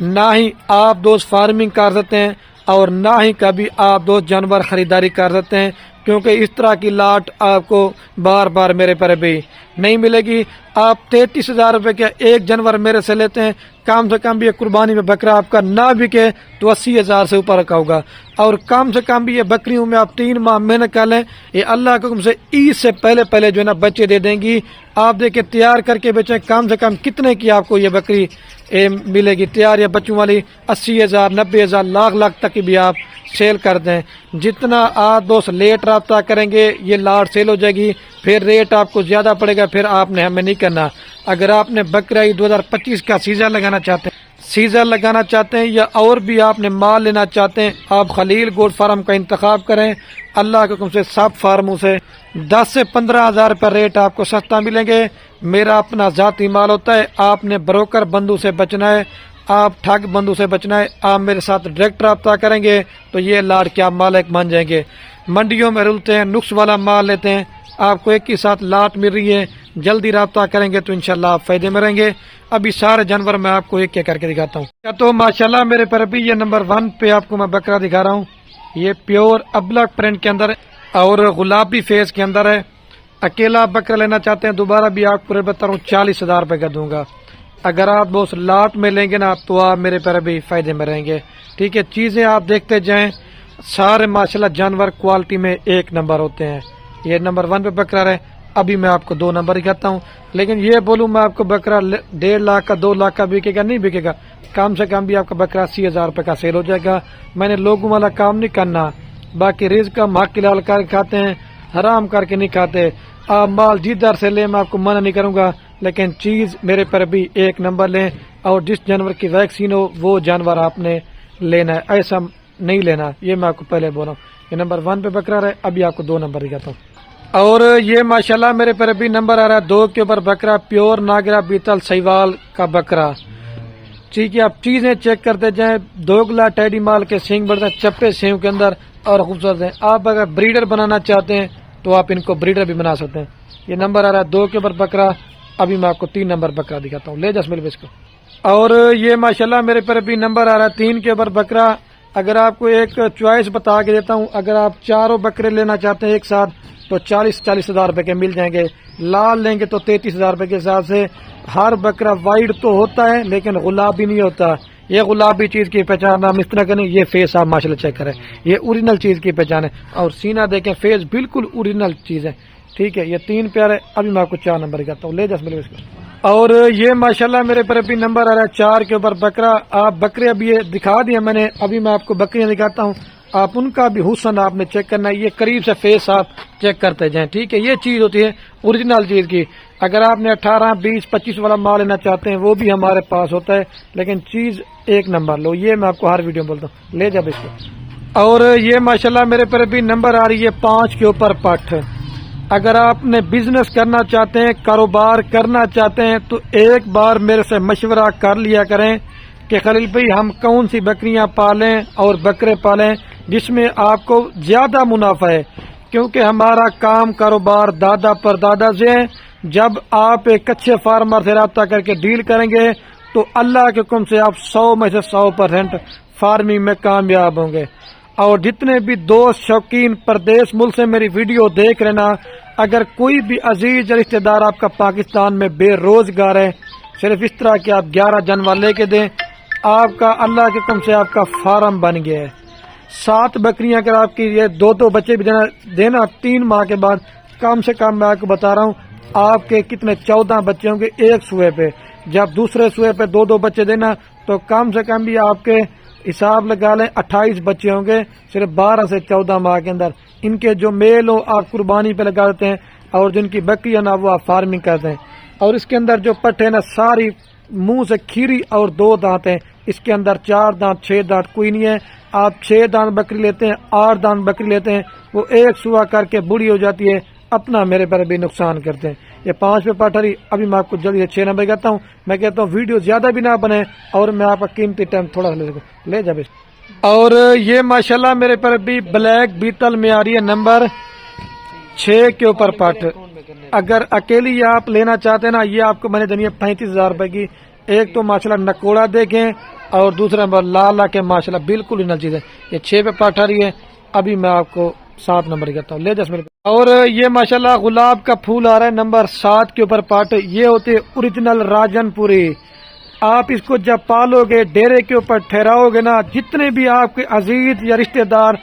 نہ ہی آپ دوست فارمنگ کر سکتے ہیں اور نہ ہی کبھی آپ دوست جانور خریداری کر سکتے ہیں، کیونکہ اس طرح کی لاٹ آپ کو بار بار میرے پر بھی نہیں ملے گی۔ آپ 33,000 روپے کا ایک جانور میرے سے لیتے ہیں، کم سے کم بھی یہ قربانی میں بکرا آپ کا نہ بکے تو 80,000 سے اوپر کا ہوگا، اور کم سے کم بھی یہ بکریوں میں آپ 3 ماہ محنت کر لیں، یہ اللہ کے حکم سے عید سے پہلے جو ہے نا بچے دے دیں گی۔ آپ دیکھیں تیار کر کے بیچیں، کم سے کم کتنے کی آپ کو یہ بکری ملے گی تیار یا بچوں والی؟ 80,000 90,000 لاکھ تک کی بھی آپ سیل کر دیں۔ جتنا آپ دوست لیٹ رابطہ کریں گے یہ لاٹ سیل ہو جائے گی، پھر ریٹ آپ کو زیادہ پڑے گا، پھر آپ نے ہمیں نہیں کرنا۔ اگر آپ نے بقرہ عید 2025 کا سیزن لگانا چاہتے ہیں یا اور بھی آپ نے مال لینا چاہتے ہیں، آپ خلیل گوٹ فارم کا انتخاب کریں۔ اللہ کے حکم سے سب فارموں سے 10 سے 15,000 روپے ریٹ آپ کو سستا ملیں گے۔ میرا اپنا ذاتی مال ہوتا ہے، آپ نے بروکر بندو سے بچنا ہے، آپ ٹھگ بندو سے بچنا ہے۔ آپ میرے ساتھ ڈائریکٹ رابطہ کریں گے تو یہ لاٹ کیا مالک بن جائیں گے۔ منڈیوں میں رلتے ہیں، نقص والا مال لیتے ہیں، آپ کو ایک ہی ساتھ لاٹ مل رہی ہے، جلدی رابطہ کریں گے تو انشاءاللہ آپ فائدے میں رہیں گے۔ ابھی سارے جانور میں آپ کو ایک کر کے دکھاتا ہوں۔ تو ماشاءاللہ میرے پر ابھی یہ نمبر 1 پہ آپ کو میں بکرا دکھا رہا ہوں، یہ پیور ابلک پرنٹ کے اندر ہے اور گلابی فیس کے اندر ہے۔ اکیلا بکرا لینا چاہتے ہیں دوبارہ بھی آپ کو بتا رہا ہوں 40,000 روپے کا دوں گا۔ اگر آپ دوست لاٹ میں لیں گے نا تو آپ میرے پر بھی فائدے میں رہیں گے، ٹھیک ہے۔ چیزیں آپ دیکھتے جائیں، سارے ماشاءاللہ جانور کوالٹی میں 1 نمبر ہوتے ہیں۔ یہ نمبر 1 پہ بکرا ہے، ابھی میں آپ کو 2 نمبر دکھاتا ہوں، لیکن یہ بولوں میں آپ کو بکرا 1.5 لاکھ کا 2 لاکھ کا بکے گا نہیں بکے گا، کم سے کم بھی آپ کا بکرا 80,000 روپے کا سیل ہو جائے گا۔ میں نے لوگوں والا کام نہیں کرنا، باقی رزق کا حق حلال کر کھاتے ہیں، حرام کر کے نہیں کھاتے۔ آپ مال جدھر سے لیں میں آپ کو منع نہیں کروں گا، لیکن چیز میرے پر بھی 1 نمبر لیں، اور جس جانور کی ویکسین ہو وہ جانور آپ نے لینا ہے، ایسا نہیں لینا، یہ میں آپ کو پہلے بول رہا ہوں۔ یہ نمبر 1 پہ بکرا ہے، ابھی آپ کو 2 نمبر دکھاتا ہوں۔ اور یہ ماشاءاللہ میرے پر ابھی نمبر آ رہا ہے 2 کے اوپر بکرا، پیور ناگرا بیتل سیوال کا بکرا، ٹھیک ہے۔ آپ چیزیں چیک کرتے جائیں، 2 گلا ٹیڈی مال کے سینگ بڑھتے ہیں چپے سینگ کے اندر اور خوبصورت ہیں۔ آپ اگر بریڈر بنانا چاہتے ہیں تو آپ ان کو بریڈر بھی بنا سکتے ہیں۔ یہ نمبر آ رہا ہے 2 کے اوپر بکرا، ابھی میں آپ کو 3 نمبر بکرا دکھاتا ہوں، لے جا اس کو۔ اور یہ ماشاءاللہ میرے پر ابھی نمبر آ رہا ہے 3 کے اوپر بکرا۔ اگر آپ کو ایک چوائس بتا کے دیتا ہوں، اگر آپ چاروں بکرے لینا چاہتے ہیں ایک ساتھ تو 40,000 روپے کے مل جائیں گے، لال لیں گے تو 33,000 روپے کے حساب سے۔ ہر بکرا وائٹ تو ہوتا ہے لیکن گلابی نہیں ہوتا، یہ گلابی چیز کی پہچان ہم اس طرح کریں۔ یہ فیس آپ ماشاءاللہ چیک کریں، یہ اوریجنل چیز کی پہچان ہے، اور سینہ دیکھیں، فیس بالکل اوریجنل چیز ہے، ٹھیک ہے۔ یہ 3 پیارے، ابھی میں آپ کو 4 نمبر دکھاتا ہوں، لے جا اس کو۔ اور یہ ماشاءاللہ میرے پر ابھی نمبر آ رہا ہے 4 کے اوپر بکرا۔ آپ بکرے ابھی یہ دکھا دیا میں نے، ابھی میں آپ کو بکریاں دکھاتا ہوں، آپ ان کا بھی حسن آپ نے چیک کرنا ہے، یہ قریب سے فیس آپ چیک کرتے جائیں، ٹھیک ہے۔ یہ چیز ہوتی ہے اوریجنل چیز کی۔ اگر آپ نے 18 20 25 والا مال لینا چاہتے ہیں وہ بھی ہمارے پاس ہوتا ہے، لیکن چیز 1 نمبر لو، یہ میں آپ کو ہر ویڈیو میں بولتا ہوں، لے جا اس کو۔ اور یہ ماشاءاللہ میرے پر بھی نمبر آ رہی ہے 5 کے اوپر پٹھ۔ اگر آپ نے بزنس کرنا چاہتے ہیں، کاروبار کرنا چاہتے ہیں تو ایک بار میرے سے مشورہ کر لیا کریں کہ خلیل بھائی ہم کون سی بکریاں پالیں اور بکرے پالیں جس میں آپ کو زیادہ منافع ہے، کیونکہ ہمارا کام کاروبار دادا پر دادا سے ہے۔ جب آپ ایک اچھے فارمر سے رابطہ کر کے ڈیل کریں گے تو اللہ کے حکم سے آپ 100 میں سے 100% فارمنگ میں کامیاب ہوں گے۔ اور جتنے بھی دوست شوقین پردیس ملک سے میری ویڈیو دیکھ رہے نا، اگر کوئی بھی عزیز رشتہ دار آپ کا پاکستان میں بے روزگار ہے، صرف اس طرح کہ آپ 11 جانور لے کے دیں، آپ کا اللہ کے حکم سے آپ کا فارم بن گیا ہے۔ 7 بکریاں اگر آپ کی یہ 2 بچے بھی دینا 3 ماہ کے بعد، کم سے کم میں آپ کو بتا رہا ہوں آپ کے کتنے 14 بچے ہوں گے ایک سوئے پہ۔ جب دوسرے سوئے پہ 2 بچے دینا تو کم سے کم بھی آپ کے حساب لگا لیں 28 بچے ہوں گے صرف 12 سے 14 ماہ کے اندر۔ ان کے جو میل ہو آپ قربانی پہ لگا دیتے ہیں، اور جن کی بکریاں نا وہ آپ فارمنگ کرتے ہیں۔ اور اس کے اندر جو پٹھ ہے نا ساری منہ سے کھیری اور 2 دانت ہیں، اس کے اندر 4 دانت 6 دانت کوئی نہیں ہے۔ آپ 6 دانت بکری لیتے ہیں، 8 دانت بکری لیتے ہیں، وہ ایک سوا کر کے بڑی ہو جاتی ہے، اپنا میرے پر بھی نقصان کرتے ہیں۔ یہ 5 پہ پٹھری، ابھی میں آپ کو جلدی 6 نمبر کہتا ہوں۔ میں کہتا ہوں ویڈیو زیادہ بھی نہ بنے اور میں آپ کا قیمتی ٹائم تھوڑا سا لے جا۔ اور یہ ماشاءاللہ میرے پر بھی بلیک بیتل میں آ رہی ہے نمبر 6 کے اوپر پٹ۔ اگر اکیلی آپ لینا چاہتے ہیں نا، یہ آپ کو میں نے دینی ہے 35,000 روپے کی، ایک تو ماشاءاللہ نکوڑا دیکھیں اور دوسرا نمبر لال کے ماشاءاللہ بالکل انل چیز ہے. یہ 6 پہ پاٹ آ رہی ہے. ابھی میں آپ کو 7 نمبر کہتا ہوں. لے 10 منٹ. اور یہ ماشاءاللہ گلاب کا پھول آ رہا ہے نمبر 7 کے اوپر پاٹ. یہ ہوتے اوریجنل راجن پوری. آپ اس کو جب پالو گے ڈیرے کے اوپر ٹھہراؤ گے نا، جتنے بھی آپ کے عزیز یا رشتہ دار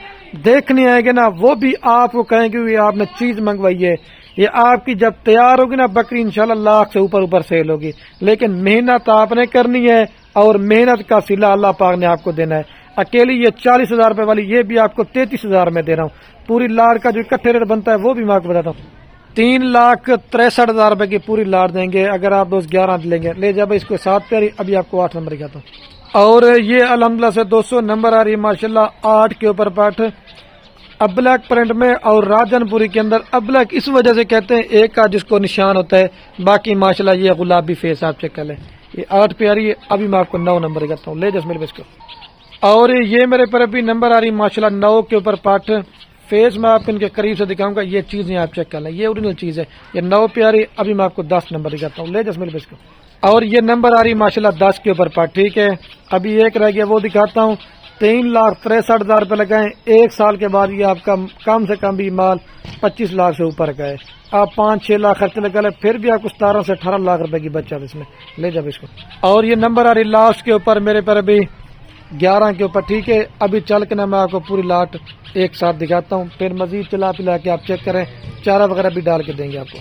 دیکھنے آئیں گے نا، وہ بھی آپ کو کہیں گے کہ آپ نے چیز منگوائی ہے. یہ آپ کی جب تیار ہوگی نا بکری انشاءاللہ لاکھ سے اوپر سیل ہوگی. لیکن محنت آپ نے کرنی ہے اور محنت کا صلہ اللہ پاک نے آپ کو دینا ہے. اکیلی یہ 40,000 روپے والی یہ بھی آپ کو 33,000 میں دے رہا ہوں. پوری لاڑ کا جو اکٹھے ریٹ بنتا ہے وہ بھی میں آپ کو بتاتا ہوں. 3,63,000 روپے کی پوری لاڑ دیں گے اگر آپ دوست 11 لیں گے. لے جا بھائی اس کو 7 پیاری. ابھی آپ کو 8 نمبر کہتا ہوں. اور یہ الحمدللہ سے 200 نمبر آ رہی ہے ماشاءاللہ 8 کے اوپر پاٹ ابلیک پرنٹ میں. اور راجن پوری کے اندر ابلیک اس وجہ سے کہتے ہیں ایک کا جس کو نشان ہوتا ہے، باقی ماشاءاللہ یہ گلابی فیس آپ چیک کر لیں. یہ 8 پہ آ رہی ہے. ابھی میں آپ کو 9 نمبر کہتا ہوں. لے جس میرے کو. اور یہ میرے پر ابھی نمبر آ رہی ماشاءاللہ 9 کے اوپر پاٹ. فیس میں آپ کو ان کے قریب سے دکھاؤں گا. یہ چیزیں آپ چیک کر لیں، یہ اوریجنل چیز ہے. یہ 9 پہ آ رہی. ابھی میں آپ کو 10 نمبر دکھاتا ہوں. لے جس میرے کو. اور یہ نمبر آ رہی ماشاءاللہ 10 کے اوپر پاٹ. ٹھیک ہے. ابھی ایک رہ گیا وہ دکھاتا ہوں. 3,63,000 روپے لگائیں. 1 سال کے بعد یہ آپ کا کم سے کم بھی مال 25 لاکھ سے اوپر کا ہے. آپ 5-6 لاکھ خرچے لگا لیں پھر بھی آپ کو 17 سے 18 لاکھ روپے کی بچت اس میں. لے جا اس کو. اور یہ نمبر آ رہی لاسٹ کے اوپر میرے پر ابھی 11 کے اوپر. ٹھیک ہے. ابھی چل کے نا میں آپ کو پوری لاٹ ایک ساتھ دکھاتا ہوں. پھر مزید چلا پلا کے آپ چیک کریں. چارہ وغیرہ بھی ڈال کے دیں گے آپ کو.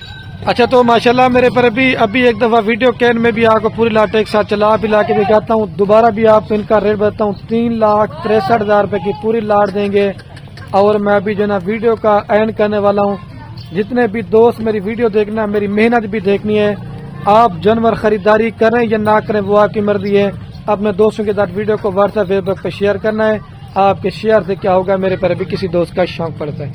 اچھا تو ماشاءاللہ میرے پر ابھی ایک دفعہ ویڈیو کین میں بھی آپ کو پوری لاٹ ایک ساتھ چلا پلا کے دکھاتا ہوں. دوبارہ بھی آپ کو ان کا ریٹ بتاتا ہوں. 3,63,000 روپے کی پوری لاٹ دیں گے. اور میں ابھی جو نا ویڈیو کا اینڈ کرنے والا ہوں. جتنے بھی دوست میری ویڈیو دیکھنا، میری محنت بھی دیکھنی ہے، آپ جانور خریداری کریں یا نہ کریں وہ آپ کی مرضی ہے. اپنے دوستوں کے ساتھ ویڈیو کو واٹس ایپ فیس بک پہ شیئر کرنا ہے. آپ کے شیئر سے کیا ہوگا، میرے پر بھی کسی دوست کا شوق پڑتا ہے.